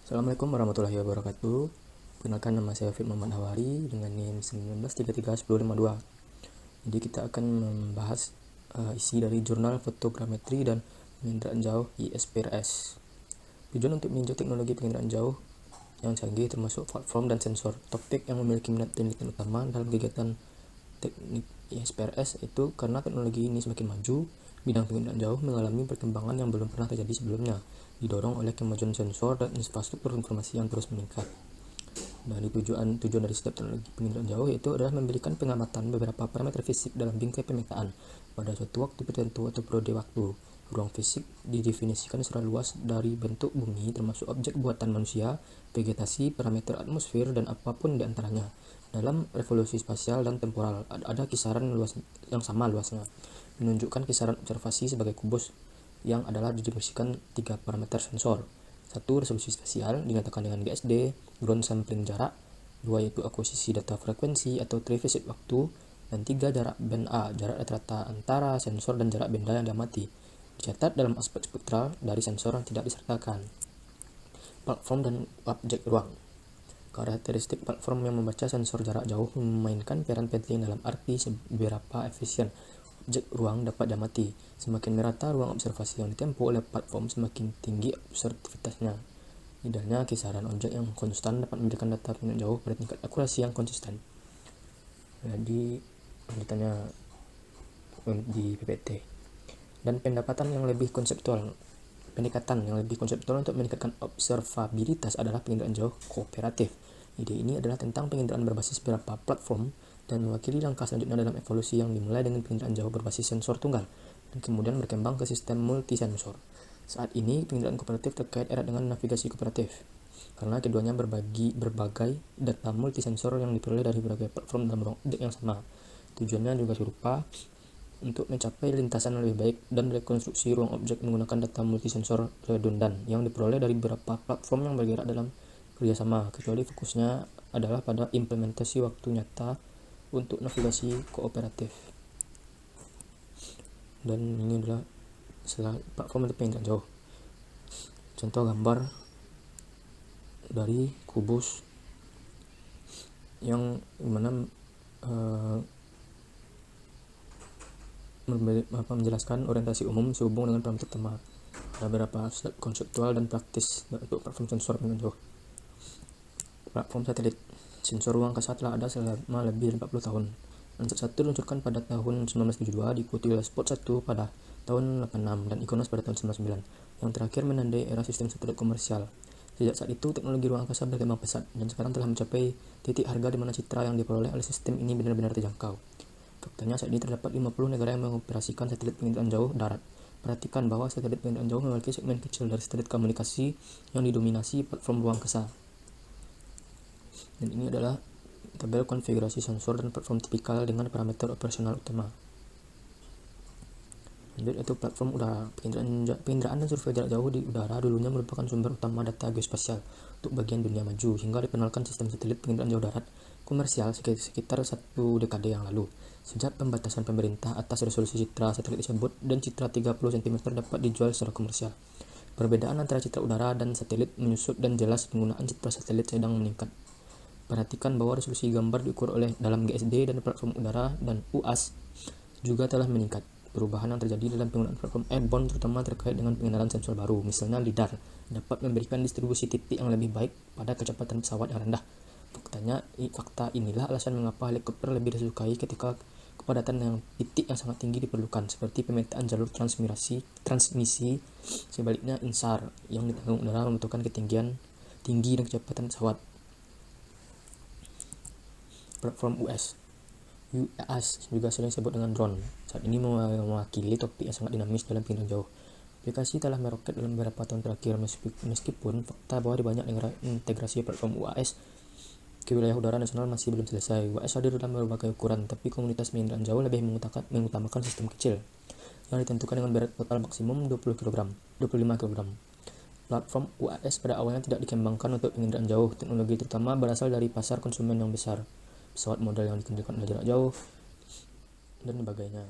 Assalamualaikum warahmatullahi wabarakatuh. Perkenalkan, nama saya Fit Muhammad Hawari dengan NIM 19331052. Jadi kita akan membahas isi dari jurnal fotogrametri dan penginderaan jauh ISPRS. Tujuan untuk meninjau teknologi penginderaan jauh yang canggih termasuk platform dan sensor. Topik yang memiliki minat penelitian utama dalam kegiatan teknik ISPRS itu karena teknologi ini semakin maju, bidang penginderaan jauh mengalami perkembangan yang belum pernah terjadi sebelumnya, didorong oleh kemajuan sensor dan infrastruktur informasi yang terus meningkat. Dari tujuan dari setiap teknologi penginderaan jauh itu adalah memberikan pengamatan beberapa parameter fisik dalam bingkai pemetaan pada suatu waktu tertentu atau periode waktu. Ruang fisik didefinisikan secara luas dari bentuk bumi termasuk objek buatan manusia, vegetasi, parameter atmosfer, dan apapun di antaranya. Dalam revolusi spasial dan temporal ada kisaran luas yang sama luasnya, menunjukkan kisaran observasi sebagai kubus yang adalah didistribusikan 3 parameter sensor. 1. Resolusi spasial dinyatakan dengan GSD, ground sampling jarak. 2. Yaitu akuisisi data frekuensi atau triphased waktu. Dan 3. Jarak band A, jarak rata-rata antara sensor dan jarak benda yang diamati. Dicatat dalam aspek spektral dari sensor yang tidak disertakan. Platform dan objek ruang. Karakteristik platform yang membaca sensor jarak jauh memainkan peran penting dalam arti seberapa efisien objek ruang dapat diamati. Semakin merata ruang observasi yang ditempuh oleh platform, semakin tinggi observativitasnya. Idealnya, kisaran objek yang konstan dapat memberikan data penginderaan jauh pada tingkat akurasi yang konsisten. Jadi, lanjutannya di PPT. Dan pendekatan yang lebih konseptual untuk meningkatkan observabilitas adalah penginderaan jauh kooperatif. Ide ini adalah tentang penginderaan berbasis beberapa platform dan mewakili langkah selanjutnya dalam evolusi yang dimulai dengan penginderaan jauh berbasis sensor tunggal dan kemudian berkembang ke sistem multisensor. Saat ini, penginderaan kooperatif terkait erat dengan navigasi kooperatif karena keduanya berbagai data multisensor yang diperoleh dari berbagai platform dalam ruang objek yang sama. Tujuannya juga serupa, untuk mencapai lintasan yang lebih baik dan rekonstruksi ruang objek menggunakan data multisensor redundan yang diperoleh dari beberapa platform yang bergerak dalam kerjasama, kecuali fokusnya adalah pada implementasi waktu nyata untuk navigasi kooperatif. Dan ini adalah platform untuk penginderaan jauh. Contoh gambar dari kubus yang dimana menjelaskan orientasi umum sehubung dengan parameter utama. Ada beberapa slide konseptual dan praktis untuk platform sensor penginderaan jauh. Platform satelit sensor ruang angkasa telah ada selama lebih dari 40 tahun. Landsat 1 diluncurkan pada tahun 1972, diikuti oleh Spot 1 pada tahun 86 dan Iconos pada tahun 99, yang terakhir menandai era sistem satelit komersial. Sejak saat itu, teknologi ruang angkasa berkembang pesat dan sekarang telah mencapai titik harga di mana citra yang diperoleh oleh sistem ini benar-benar terjangkau. Faktanya, saat ini terdapat 50 negara yang mengoperasikan satelit penginderaan jauh darat. Perhatikan bahwa satelit penginderaan jauh memiliki segmen kecil dari satelit komunikasi yang didominasi platform ruang angkasa. Dan ini adalah tabel konfigurasi sensor dan platform tipikal dengan parameter operasional utama. Lanjut, yaitu platform udara. Penginderaan dan survei jarak jauh di udara dulunya merupakan sumber utama data geospasial untuk bagian dunia maju, hingga dikenalkan sistem satelit penginderaan jauh darat komersial sekitar 1 dekade yang lalu. Sejak pembatasan pemerintah atas resolusi citra satelit tersebut dan citra 30 cm dapat dijual secara komersial. Perbedaan antara citra udara dan satelit menyusut dan jelas penggunaan citra satelit sedang meningkat. Perhatikan bahwa resolusi gambar diukur oleh dalam GSD dan platform udara dan UAS juga telah meningkat. Perubahan yang terjadi dalam penggunaan platform airborne terutama terkait dengan pengenalan sensor baru, misalnya LiDAR, dapat memberikan distribusi titik yang lebih baik pada kecepatan pesawat yang rendah. Fakta inilah alasan mengapa helikopter lebih disukai ketika kepadatan yang titik yang sangat tinggi diperlukan, seperti pemetaan jalur transmisi. Sebaliknya, INSAR yang ditanggung udara membutuhkan ketinggian tinggi dan kecepatan pesawat. Platform UAS juga sering disebut dengan drone. Saat ini mewakili topik yang sangat dinamis dalam penginderaan jauh. Aplikasi telah meroket dalam beberapa tahun terakhir, meskipun fakta bahwa di banyak negara integrasi platform UAS ke wilayah udara nasional masih belum selesai. UAS hadir dalam berbagai ukuran, tapi komunitas penginderaan jauh lebih mengutamakan sistem kecil yang ditentukan dengan berat total maksimum 25 kg. Platform UAS pada awalnya tidak dikembangkan untuk penginderaan jauh. Teknologi terutama berasal dari pasar konsumen yang besar, pesawat model yang dikendalikan oleh jarak jauh, dan sebagainya.